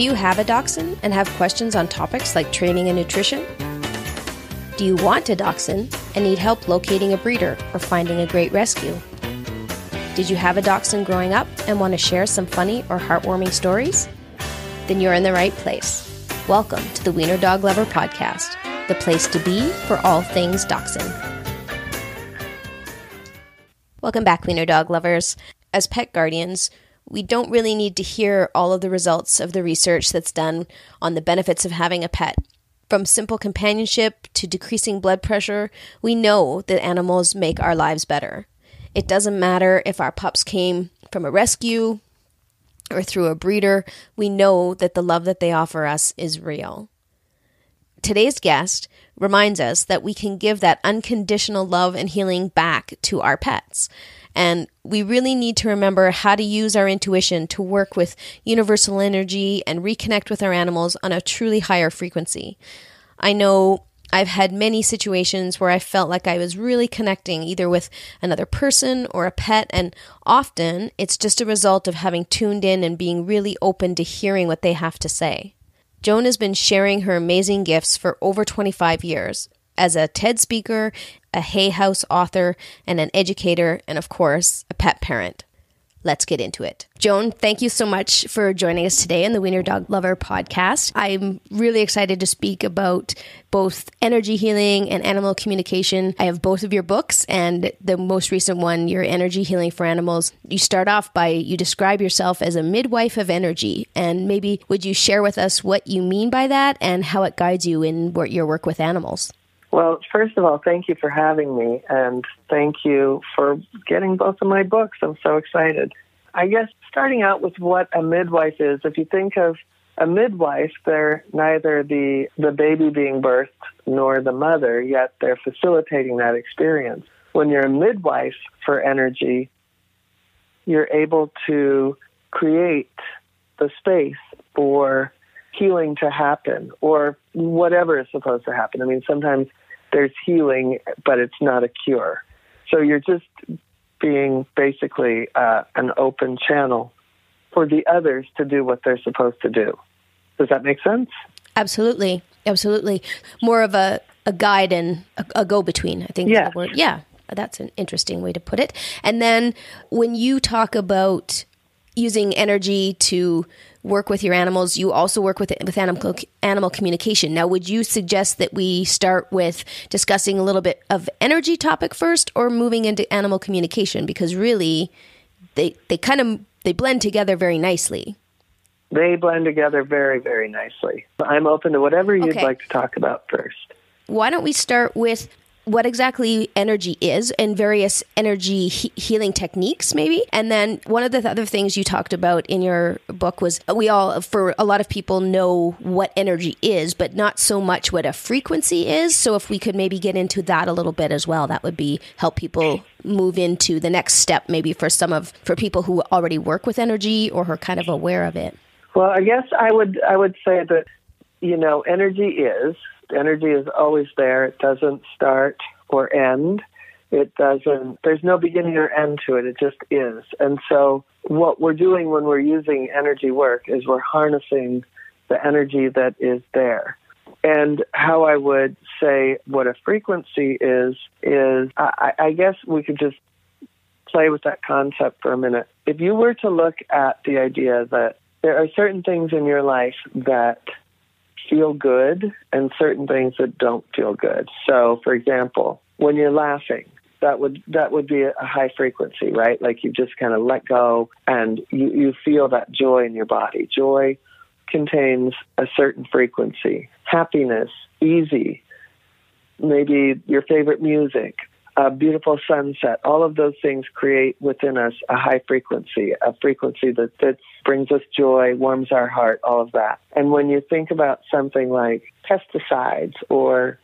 you have a dachshund and have questions on topics like training and nutrition? Do you want a dachshund and need help locating a breeder or finding a great rescue? Did you have a dachshund growing up and want to share some funny or heartwarming stories? Then you're in the right place. Welcome to the Wiener Dog Lover Podcast, the place to be for all things dachshund. Welcome back, Wiener Dog Lovers. As pet guardians, we don't really need to hear all of the results of the research that's done on the benefits of having a pet. From simple companionship to decreasing blood pressure, we know that animals make our lives better. It doesn't matter if our pups came from a rescue or through a breeder, we know that the love that they offer us is real. Today's guest reminds us that we can give that unconditional love and healing back to our pets. And we really need to remember how to use our intuition to work with universal energy and reconnect with our animals on a truly higher frequency. I know I've had many situations where I felt like I was really connecting either with another person or a pet, and often it's just a result of having tuned in and being really open to hearing what they have to say. Joan has been sharing her amazing gifts for over 25 years as a TED speaker, a Hay House author, and an educator, and of course, a pet parent. Let's get into it. Joan, thank you so much for joining us today on the Wiener Dog Lover Podcast. I'm really excited to speak about both energy healing and animal communication. I have both of your books, and the most recent one, your Energy Healing for Animals. You start off by, you describe yourself as a midwife of energy, and maybe would you share with us what you mean by that and how it guides you in your work with animals? Well, first of all, thank you for having me, and thank you for getting both of my books. I'm so excited. I guess starting out with what a midwife is, if you think of a midwife, they're neither the baby being birthed nor the mother, yet they're facilitating that experience. When you're a midwife for energy, you're able to create the space for healing to happen or whatever is supposed to happen. I mean, sometimes there's healing, but it's not a cure. So you're just being basically an open channel for the others to do what they're supposed to do. Does that make sense? Absolutely. Absolutely. More of a guide and a go-between, I think. Yeah. Is the word. Yeah, that's an interesting way to put it. And then when you talk about using energy to work with your animals, you also work with animal communication. Now, would you suggest that we start with discussing a little bit of energy topic first, or moving into animal communication? Because really, they blend together very nicely. They blend together very, very nicely. I'm open to whatever you'd like to talk about first. Why don't we start with what exactly energy is and various energy healing techniques, maybe? And then one of the other things you talked about in your book was for a lot of people, know what energy is, but not so much what a frequency is. So if we could maybe get into that a little bit as well, that would help people move into the next step, maybe for people who already work with energy or are kind of aware of it. Well, I guess I would say that, energy is always there. It doesn't start or end. There's no beginning or end to it. It just is. And so what we're doing when we're using energy work is we're harnessing the energy that is there. And how I would say what a frequency is I guess we could just play with that concept for a minute. If you were to look at the idea that there are certain things in your life that feel good and certain things that don't feel good. So, for example, when you're laughing, that would be a high frequency, right? Like you just kind of let go and you feel that joy in your body. Joy contains a certain frequency. Happiness, easy, maybe your favorite music, a beautiful sunset, all of those things create within us a high frequency, a frequency that brings us joy, warms our heart, all of that. And when you think about something like pesticides or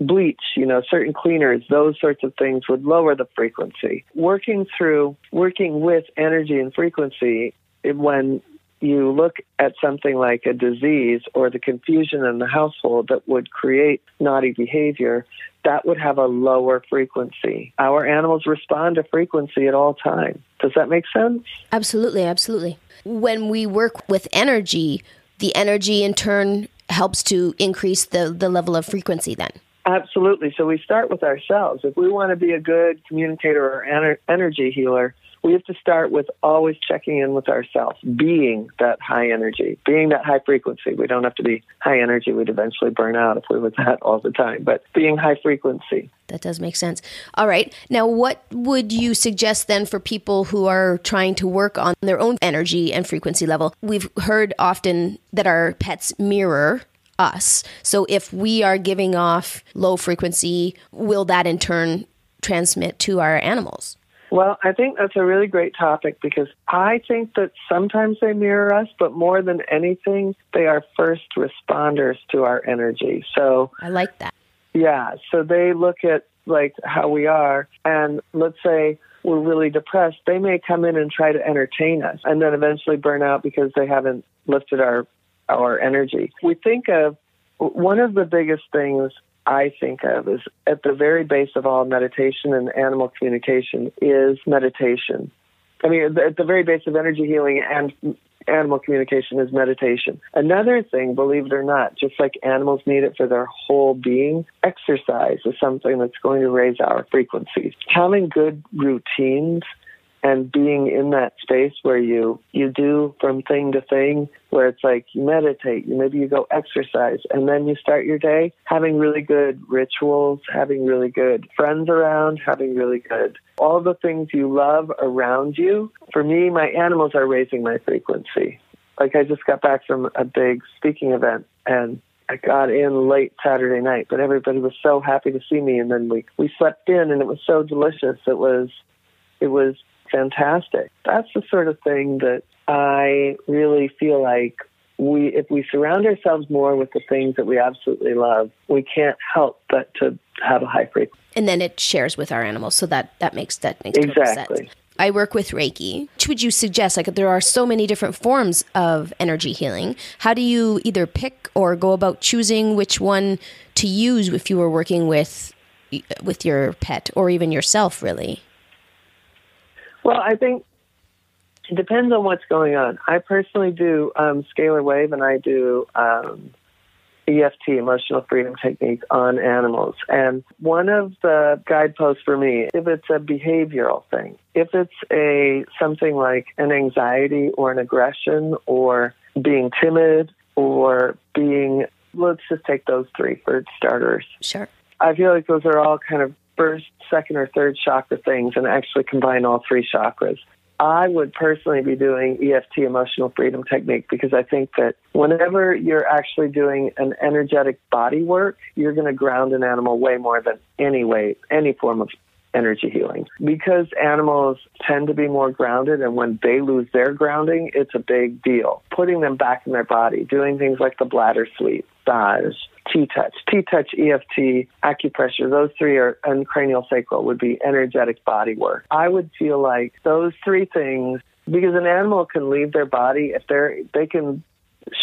bleach, certain cleaners, those sorts of things would lower the frequency. Working with energy and frequency, when you look at something like a disease or the confusion in the household that would create naughty behavior, that would have a lower frequency. Our animals respond to frequency at all times. Does that make sense? Absolutely, absolutely. When we work with energy, the energy in turn helps to increase the level of frequency then. Absolutely. So we start with ourselves. If we want to be a good communicator or energy healer, we have to start with always checking in with ourselves, being that high energy, being that high frequency. We don't have to be high energy. We'd eventually burn out if we were that all the time, but being high frequency. That does make sense. All right. Now, what would you suggest then for people who are trying to work on their own energy and frequency level? We've heard often that our pets mirror us. So if we are giving off low frequency, will that in turn transmit to our animals? Well, I think that's a really great topic because I think that sometimes they mirror us, but more than anything, they are first responders to our energy. So I like that. Yeah, so they look at like how we are, and let's say we're really depressed, they may come in and try to entertain us and then eventually burn out because they haven't lifted our energy. We think of one of the biggest things I think of is at the very base of all meditation and animal communication is meditation. I mean, at the very base of energy healing and animal communication is meditation. Another thing, believe it or not, just like animals need it for their whole being, exercise is something that's going to raise our frequencies. Having good routines and being in that space where you do from thing to thing, where it's like you meditate, maybe you go exercise, and then you start your day having really good rituals, having really good friends around, having really good, all the things you love around you. For me, my animals are raising my frequency. Like I just got back from a big speaking event, and I got in late Saturday night, but everybody was so happy to see me, and then we slept in, and it was so delicious. It was fantastic. That's the sort of thing that I really feel like if we surround ourselves more with the things that we absolutely love, we can't help but to have a high frequency. And then it shares with our animals, so that makes exactly. Total sense. I work with Reiki. Which would you suggest? Like, there are so many different forms of energy healing. How do you either pick or go about choosing which one to use if you were working with your pet or even yourself, really? Well, I think it depends on what's going on. I personally do scalar wave, and I do EFT, emotional freedom technique, on animals. And one of the guideposts for me, if it's a behavioral thing, if it's something like an anxiety or an aggression or being timid or let's just take those three for starters. Sure. I feel like those are all kind of first, second, or third chakra things, and actually combine all three chakras. I would personally be doing EFT, emotional freedom technique, because I think that whenever you're actually doing an energetic body work, you're going to ground an animal way more than any form of energy healing. Because animals tend to be more grounded, and when they lose their grounding, it's a big deal. Putting them back in their body, doing things like the bladder sweep, massage, T-touch, EFT, acupressure, those three are, and cranial sacral would be energetic body work. I would feel like those three things, because an animal can leave their body, they can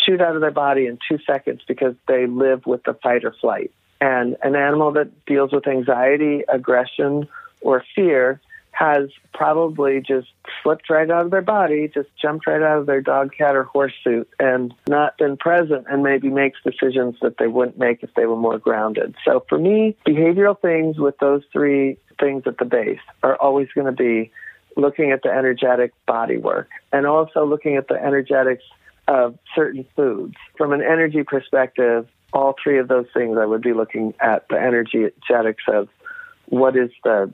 shoot out of their body in 2 seconds because they live with the fight or flight. And an animal that deals with anxiety, aggression, or fear has probably just slipped right out of their body, just jumped right out of their dog, cat, or horse suit, and not been present, and maybe makes decisions that they wouldn't make if they were more grounded. So for me, behavioral things with those three things at the base are always going to be looking at the energetic body work, and also looking at the energetics of certain foods. From an energy perspective, all three of those things, I would be looking at the energetics of what is the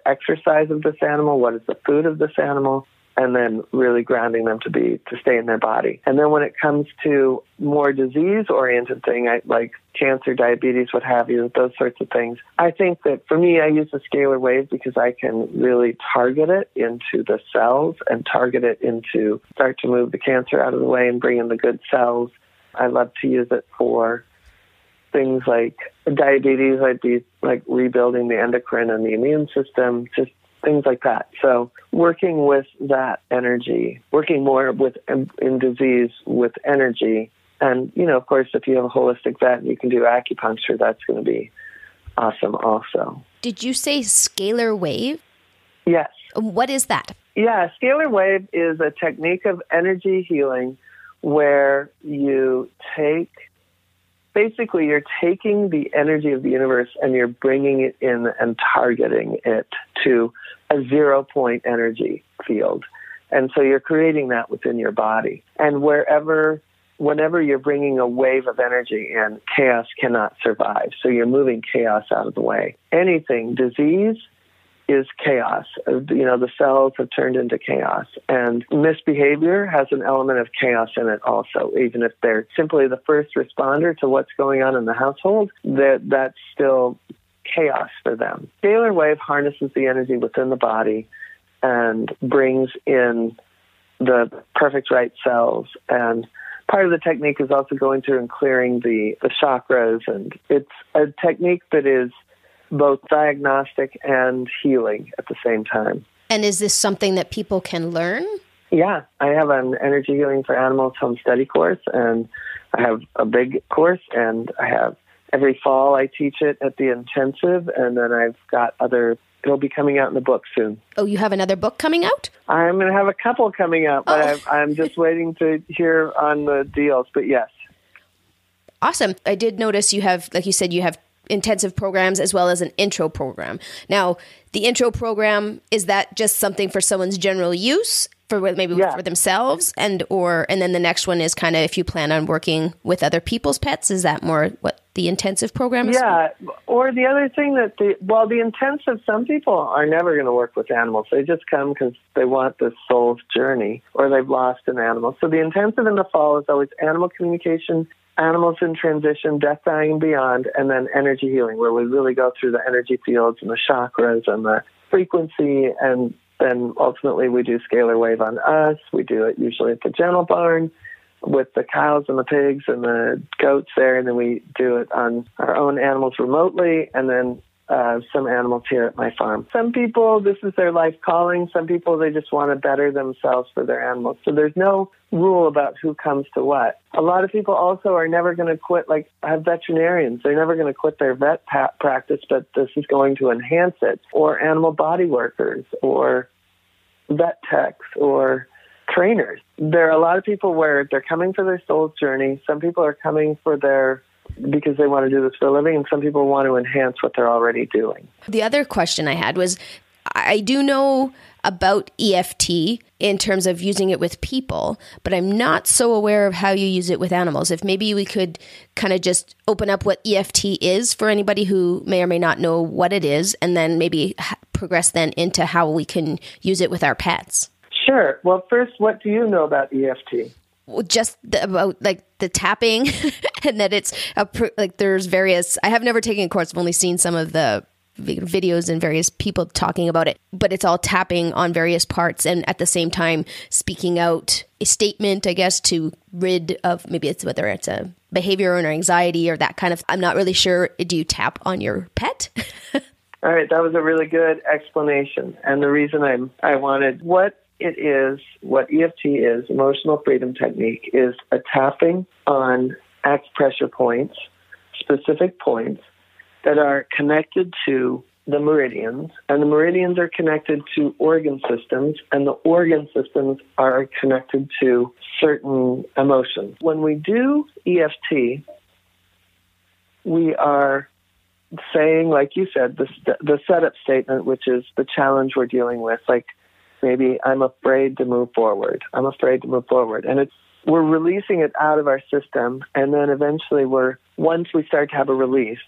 exercise of this animal, what is the food of this animal, and then really grounding them to stay in their body. And then when it comes to more disease-oriented thing, like cancer, diabetes, what have you, those sorts of things, I think that for me, I use the scalar wave because I can really target it into the cells and target it into, start to move the cancer out of the way and bring in the good cells. I love to use it for things like diabetes. I'd be like rebuilding the endocrine and the immune system, just things like that. So working with that energy, working more in disease with energy. And, of course, if you have a holistic vet and you can do acupuncture, that's going to be awesome also. Did you say scalar wave? Yes. What is that? Yeah, scalar wave is a technique of energy healing where you basically you're taking the energy of the universe and you're bringing it in and targeting it to a 0-point energy field. And so you're creating that within your body. And whenever you're bringing a wave of energy in, chaos cannot survive. So you're moving chaos out of the way. Anything, disease is chaos. The cells have turned into chaos. And misbehavior has an element of chaos in it also. Even if they're simply the first responder to what's going on in the household, that's still chaos for them. Scalar wave harnesses the energy within the body and brings in the perfect right cells. And part of the technique is also going through and clearing the chakras. And it's a technique that is both diagnostic and healing at the same time. And is this something that people can learn? Yeah, I have an Energy Healing for Animals home study course, and I have a big course, and I have every fall I teach it at the intensive, and then I've got it'll be coming out in the book soon. Oh, you have another book coming out? I'm going to have a couple coming out, but I'm just waiting to hear on the deals, but yes. Awesome. I did notice you have, like you said, you have intensive programs as well as an intro program. Now, the intro program, is that just something for someone's general use, for themselves, and then the next one is kind of if you plan on working with other people's pets? Is that more what the intensive program is? Yeah, or the other thing the intensive, some people are never going to work with animals. They just come because they want this soul's journey, or they've lost an animal. So the intensive in the fall is always animal communication, animals in transition, death, dying, and beyond, and then energy healing, where we really go through the energy fields and the chakras and the frequency, and then ultimately we do scalar wave on us. We do it usually at the gentle barn with the cows and the pigs and the goats there, and then we do it on our own animals remotely, and then some animals here at my farm. Some people, this is their life calling. Some people, they just want to better themselves for their animals. So there's no rule about who comes to what. A lot of people also are never going to quit, like I have veterinarians. They're never going to quit their vet practice, but this is going to enhance it. Or animal body workers, or vet techs, or trainers. There are a lot of people where they're coming for their soul's journey. Some people are coming because they want to do this for a living, and some people want to enhance what they're already doing. The other question I had was, I do know about EFT in terms of using it with people, but I'm not so aware of how you use it with animals. If maybe we could kind of just open up what EFT is for anybody who may or may not know what it is, and then maybe progress then into how we can use it with our pets. Sure. Well, first, what do you know about EFT? Just about like the tapping and that it's there's various, I have never taken a course. I've only seen some of the videos and various people talking about it, but it's all tapping on various parts and at the same time speaking out a statement, I guess, to rid of maybe it's whether it's a behavior or an anxiety or that kind of, I'm not really sure. Do you tap on your pet? All right. That was a really good explanation. And the reason I wanted what EFT is, emotional freedom technique, is a tapping on acupressure points, specific points that are connected to the meridians, and the meridians are connected to organ systems, and the organ systems are connected to certain emotions. When we do EFT, we are saying, like you said, the setup statement, which is the challenge we're dealing with, like, maybe I'm afraid to move forward. I'm afraid to move forward. And we're releasing it out of our system. And then eventually once we start to have a release,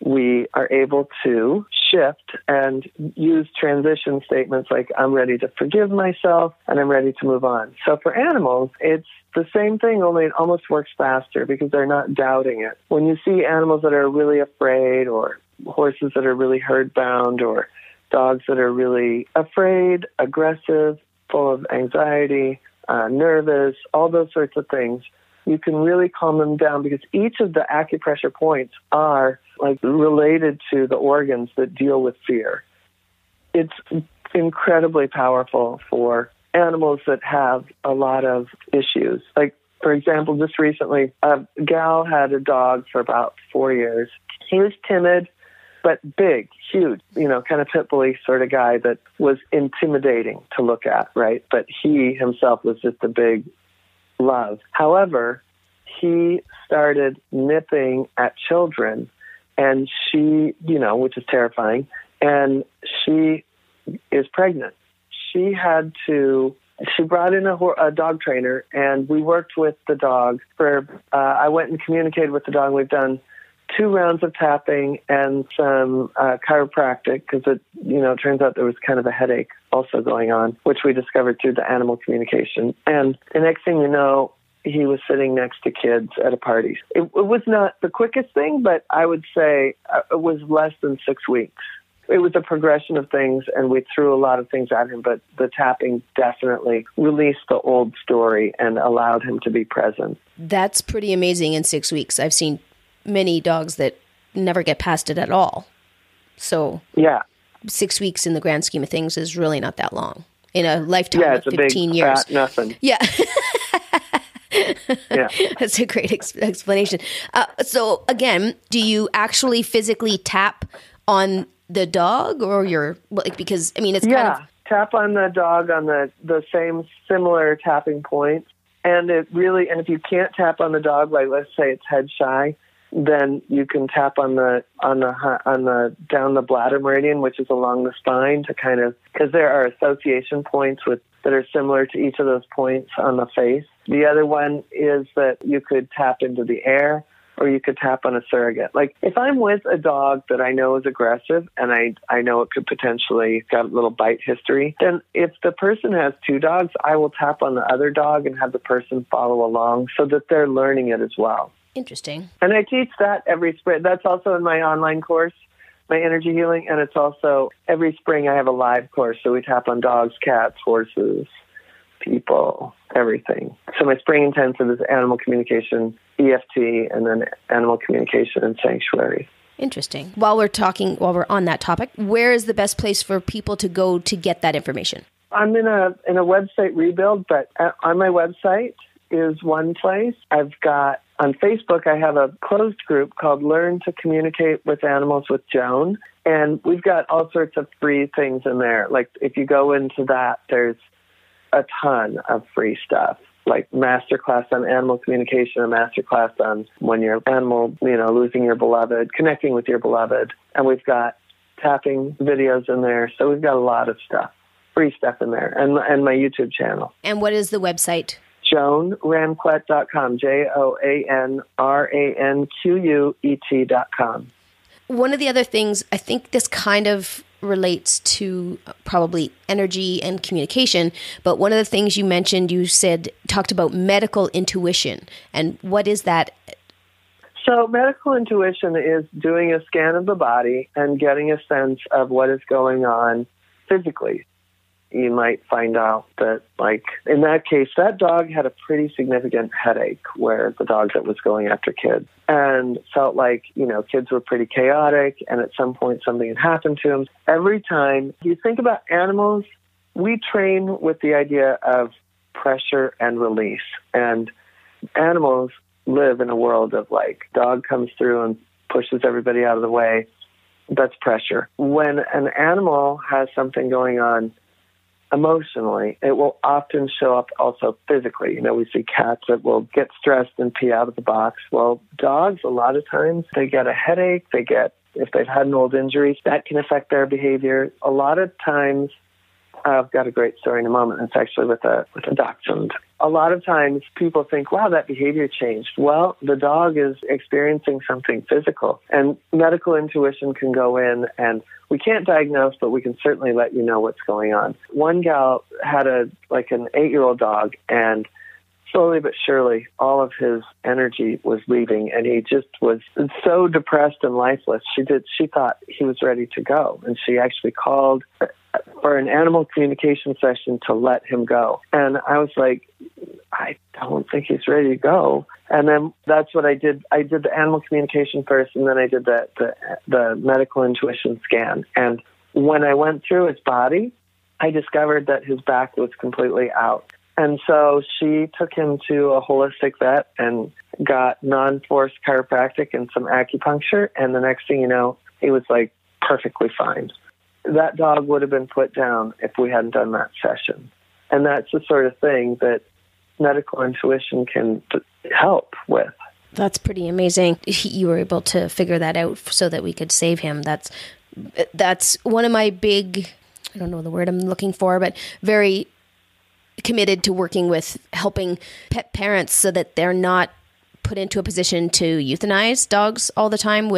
we are able to shift and use transition statements like, I'm ready to forgive myself and I'm ready to move on. So for animals, it's the same thing, only it almost works faster because they're not doubting it. When you see animals that are really afraid, or horses that are really herd bound, or dogs that are really afraid, aggressive, full of anxiety, nervous, all those sorts of things, you can really calm them down because each of the acupressure points are like related to the organs that deal with fear. It's incredibly powerful for animals that have a lot of issues. Like, for example, just recently, a gal had a dog for about 4 years. He was timid, but big, huge, kind of pit bully sort of guy that was intimidating to look at, right? But he himself was just a big love. However, he started nipping at children, and she, which is terrifying, and she is pregnant. She brought in a dog trainer, and we worked with the dog I went and communicated with the dog. We've done 2 rounds of tapping and some chiropractic, because it turns out there was kind of a headache also going on, which we discovered through the animal communication. And the next thing you know, he was sitting next to kids at a party. It was not the quickest thing, but I would say it was less than 6 weeks. It was a progression of things, and we threw a lot of things at him, but the tapping definitely released the old story and allowed him to be present. That's pretty amazing in 6 weeks. I've seen many dogs that never get past it at all. So yeah, 6 weeks in the grand scheme of things is really not that long. In a lifetime of it's 15 a big, years. Fat nothing. Yeah. Yeah. That's a great explanation. So again, do you actually physically tap on the dog, or because I mean, it's kind of tap on the dog on the same similar tapping points, and if you can't tap on the dog, like let's say it's head shy, then you can tap on the down the bladder meridian, which is along the spine, to kind of, because there are association points that are similar to each of those points on the face. The other one is that you could tap into the air, or you could tap on a surrogate. Like if I'm with a dog that I know is aggressive and I know it could potentially got a little bite history, then if the person has 2 dogs, I will tap on the other dog and have the person follow along so that they're learning it as well. Interesting. And I teach that every spring. That's also in my online course, my energy healing, and it's also every spring I have a live course. So we tap on dogs, cats, horses, people, everything. So my spring intensive is animal communication, EFT, and then animal communication and sanctuary. Interesting. While we're on that topic, where is the best place for people to go to get that information? I'm in a website rebuild, but on my website is one place. I've got on Facebook, I have a closed group called Learn to Communicate with Animals with Joan, and we've got all sorts of free things in there. Like if you go into that, there's a ton of free stuff, like masterclass on animal communication, a masterclass on when your animal, losing your beloved, connecting with your beloved. And we've got tapping videos in there. So we've got a lot of stuff, free stuff in there, and my YouTube channel. And what is the website? JoanRanquet.com, JoanRanquet.com. One of the other things, I think this kind of relates to probably energy and communication, but one of the things you mentioned, talked about medical intuition. And what is that? So medical intuition is doing a scan of the body and getting a sense of what is going on physically. You might find out that, like, in that case, that dog had a pretty significant headache, where the dog that was going after kids, and felt like, kids were pretty chaotic, and at some point something had happened to him. Every time you think about animals, we train with the idea of pressure and release, and animals live in a world of, like, dog comes through and pushes everybody out of the way. That's pressure. When an animal has something going on emotionally, it will often show up also physically. We see cats that will get stressed and pee out of the box. Well, dogs, a lot of times, they get a headache. If they've had an old injury, that can affect their behavior. A lot of times, I've got a great story in a moment. It's actually with a dachshund. A lot of times people think, wow, that behavior changed. Well, the dog is experiencing something physical, and medical intuition can go in, and we can't diagnose, but we can certainly let you know what's going on. One gal had an 8-year-old dog, and slowly but surely, all of his energy was leaving, and he just was so depressed and lifeless. She thought he was ready to go, and she actually called for an animal communication session to let him go. And I was like, I don't think he's ready to go. And then that's what I did. I did the animal communication first, and then I did the medical intuition scan. And when I went through his body, I discovered that his back was completely out. And so she took him to a holistic vet and got non-force chiropractic and some acupuncture. And the next thing you know, he was like perfectly fine. That dog would have been put down if we hadn't done that session. And that's the sort of thing that medical intuition can help with. That's pretty amazing. You were able to figure that out so that we could save him. That's one of my big, I don't know the word I'm looking for, but very committed to working with helping pet parents so that they're not put into a position to euthanize dogs all the time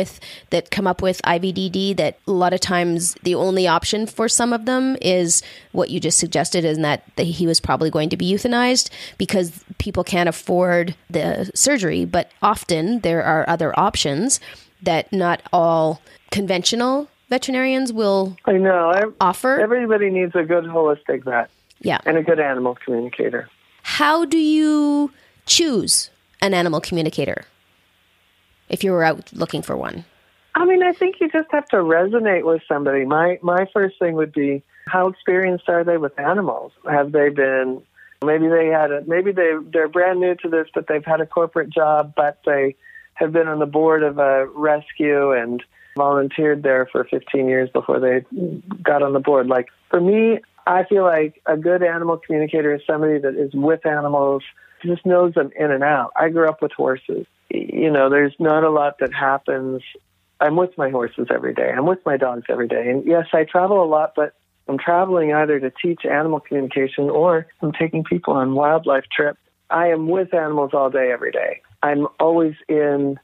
that come up with IVDD, that a lot of times the only option for some of them is what you just suggested, and that he was probably going to be euthanized because people can't afford the surgery. But often there are other options that not all conventional veterinarians will offer. Everybody needs a good holistic vet. Yeah. And a good animal communicator. How do you choose an animal communicator if you were out looking for one? I mean, I think you just have to resonate with somebody. My first thing would be, how experienced are they with animals? Have they been, maybe they're brand new to this, but they've had a corporate job, but they have been on the board of a rescue and volunteered there for 15 years before they got on the board. Like, for me, I feel like a good animal communicator is somebody that is with animals, just knows them in and out. I grew up with horses. There's not a lot that happens. I'm with my horses every day. I'm with my dogs every day. And yes, I travel a lot, but I'm traveling either to teach animal communication or I'm taking people on wildlife trips. I am with animals all day, every day. I'm always in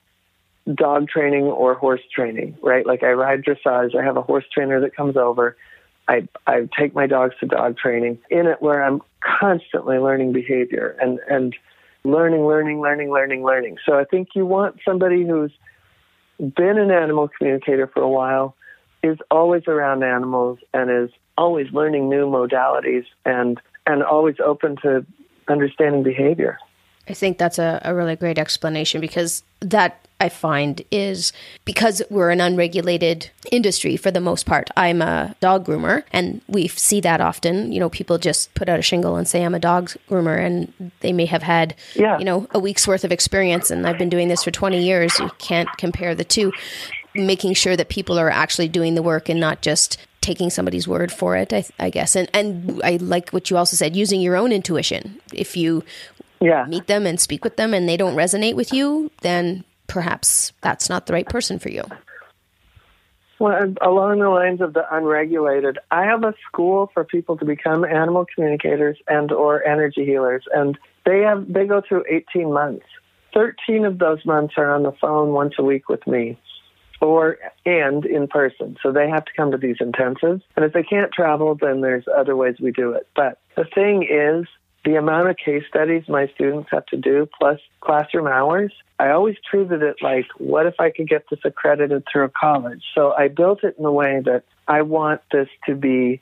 dog training or horse training, right? Like, I ride dressage. I have a horse trainer that comes over. I take my dogs to dog training in it, where I'm constantly learning behavior and learning. So I think you want somebody who's been an animal communicator for a while, is always around animals, and is always learning new modalities and always open to understanding behavior. I think that's a really great explanation, because that, I find, is because we're an unregulated industry for the most part. I'm a dog groomer, and we see that often. People just put out a shingle and say, I'm a dog groomer, and they may have had, a week's worth of experience, and I've been doing this for 20 years. You can't compare the two. Making sure that people are actually doing the work and not just taking somebody's word for it, I guess. And I like what you also said, using your own intuition. If you meet them and speak with them and they don't resonate with you, then perhaps that's not the right person for you. Well, along the lines of the unregulated, I have a school for people to become animal communicators and or energy healers, and they go through 18 months. 13 of those months are on the phone once a week with me, and in person. So they have to come to these intensives. And if they can't travel, then there's other ways we do it. But the thing is, the amount of case studies my students have to do, plus classroom hours, I always treated it like, what if I could get this accredited through a college? So I built it in a way that I want this to be,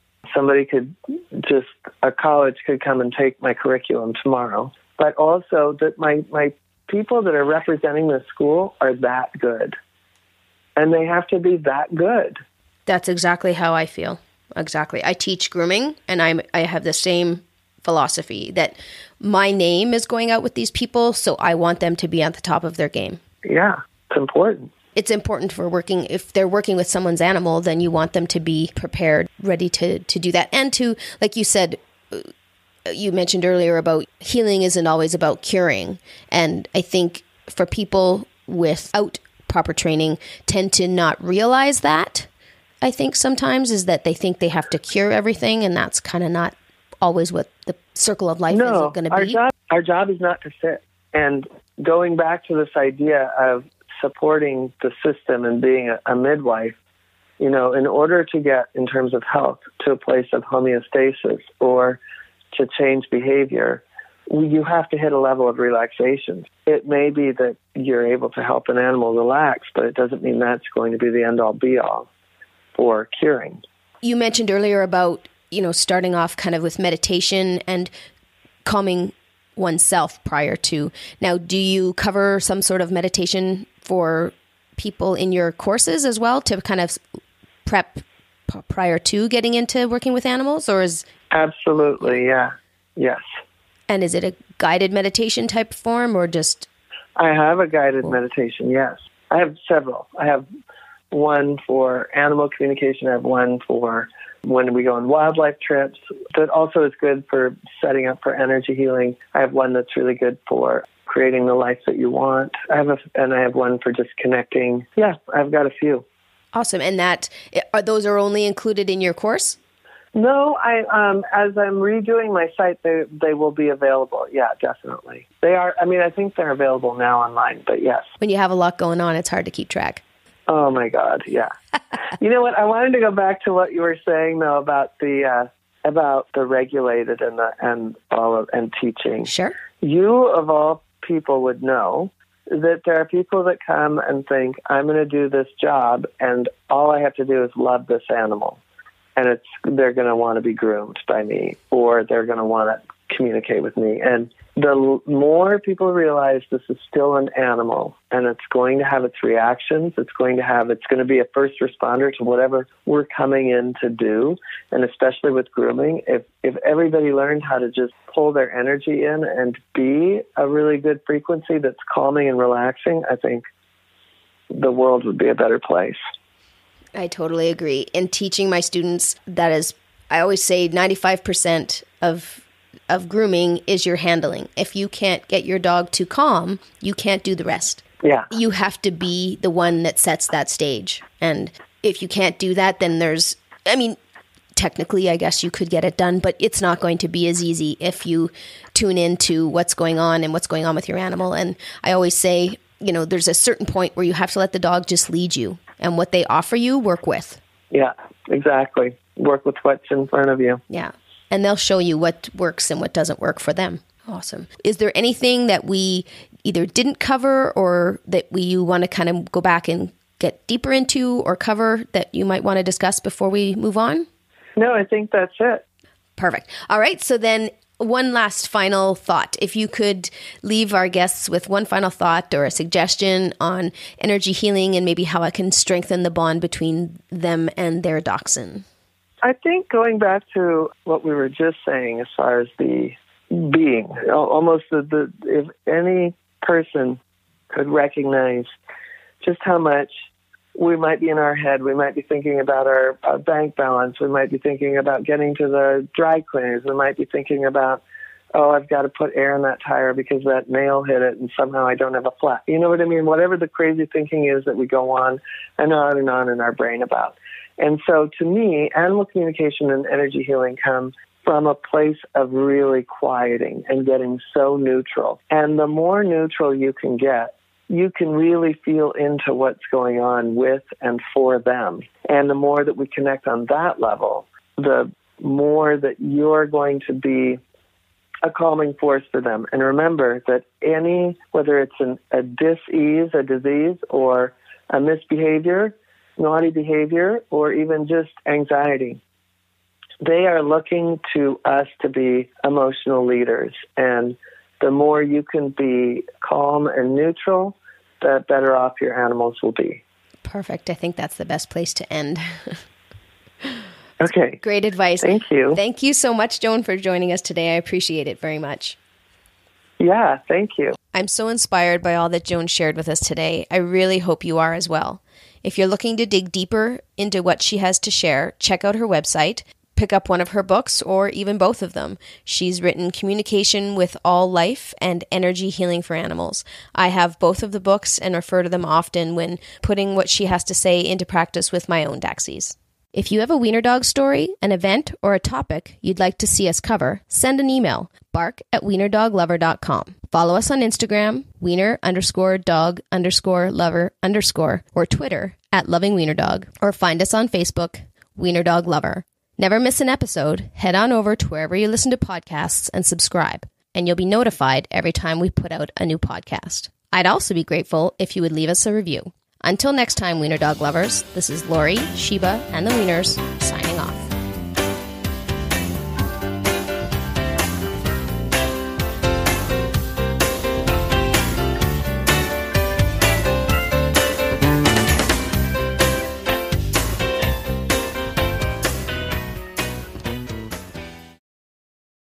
a college could come and take my curriculum tomorrow, but also that my people that are representing the school are that good. And they have to be that good. That's exactly how I feel. Exactly. I teach grooming, and I have the same philosophy that my name is going out with these people, so I want them to be at the top of their game. Yeah, it's important. It's important for working. If they're working with someone's animal, then you want them to be prepared, ready to do that. And to, like you said, you mentioned earlier about healing isn't always about curing. And I think for people without proper training tend to not realize that. I think sometimes is that they think they have to cure everything, and that's kind of not always what the circle of life is going to be. Our job is not to sit. And going back to this idea of supporting the system and being a midwife, in order to get, in terms of health, to a place of homeostasis or to change behavior, you have to hit a level of relaxation. It may be that you're able to help an animal relax, but it doesn't mean that's going to be the end-all, be-all for curing. You mentioned earlier about starting off kind of with meditation and calming oneself prior to. Now, do you cover some sort of meditation for people in your courses as well to kind of prep prior to getting into working with animals, or is... Absolutely, yeah. Yes. And is it a guided meditation type form or just... I have a guided meditation, yes. I have several. I have one for animal communication. I have one for when we go on wildlife trips. That also is good for setting up for energy healing. I have one that's really good for creating the life that you want. I have one for just connecting. Yeah, I've got a few. Awesome. And those are only included in your course? No, as I'm redoing my site, they will be available. Yeah, definitely. They are. I mean, I think they're available now online, but yes. When you have a lot going on, it's hard to keep track. Oh my God, yeah. You know what? I wanted to go back to what you were saying though about the regulated and teaching. Sure. You of all people would know that there are people that come and think, I'm going to do this job, and all I have to do is love this animal. And they're going to want to be groomed by me, or they're going to want to communicate with me. And the more people realize this is still an animal, and it's going to have its reactions, it's going to be a first responder to whatever we're coming in to do. And especially with grooming, if everybody learned how to just pull their energy in and be a really good frequency that's calming and relaxing, I think the world would be a better place. I totally agree. In teaching my students, I always say 95% of grooming is your handling. If you can't get your dog to calm, you can't do the rest. Yeah. You have to be the one that sets that stage. And if you can't do that, then technically, I guess you could get it done, but it's not going to be as easy if you tune into what's going on and what's going on with your animal. And I always say, there's a certain point where you have to let the dog just lead you. And what they offer you, work with. Yeah, exactly. Work with what's in front of you. Yeah. And they'll show you what works and what doesn't work for them. Awesome. Is there anything that we either didn't cover or that you want to kind of go back and get deeper into or cover that you might want to discuss before we move on? No, I think that's it. Perfect. All right. So then one last final thought. If you could leave our guests with one final thought or a suggestion on energy healing and maybe how it can strengthen the bond between them and their dachshund. I think going back to what we were just saying as far as the being, almost if any person could recognize just how much we might be in our head, we might be thinking about our bank balance, we might be thinking about getting to the dry cleaners, we might be thinking about, I've got to put air in that tire because that nail hit it and somehow I don't have a flat. You know what I mean? Whatever the crazy thinking is that we go on and on and on in our brain about. And so to me, animal communication and energy healing come from a place of really quieting and getting so neutral. And the more neutral you can get, you can really feel into what's going on with and for them. And the more that we connect on that level, the more that you're going to be a calming force for them. And remember that whether it's a dis-ease, a disease, or a misbehavior, naughty behavior, or even just anxiety, they are looking to us to be emotional leaders. And the more you can be calm and neutral, the better off your animals will be. Perfect. I think that's the best place to end. Okay. Great advice. Thank you. Thank you so much, Joan, for joining us today. I appreciate it very much. Yeah, thank you. I'm so inspired by all that Joan shared with us today. I really hope you are as well. If you're looking to dig deeper into what she has to share, check out her website, pick up one of her books, or even both of them. She's written Communication with All Life and Energy Healing for Animals. I have both of the books and refer to them often when putting what she has to say into practice with my own Daxies. If you have a wiener dog story, an event, or a topic you'd like to see us cover, send an email, bark@wienerdoglover.com. Follow us on Instagram, wiener_dog_lover_, or Twitter @lovingwienerdog, or find us on Facebook, Wiener Dog Lover. Never miss an episode. Head on over to wherever you listen to podcasts and subscribe, and you'll be notified every time we put out a new podcast. I'd also be grateful if you would leave us a review. Until next time, Wiener Dog Lovers, this is Lori, Sheba, and the Wieners signing off.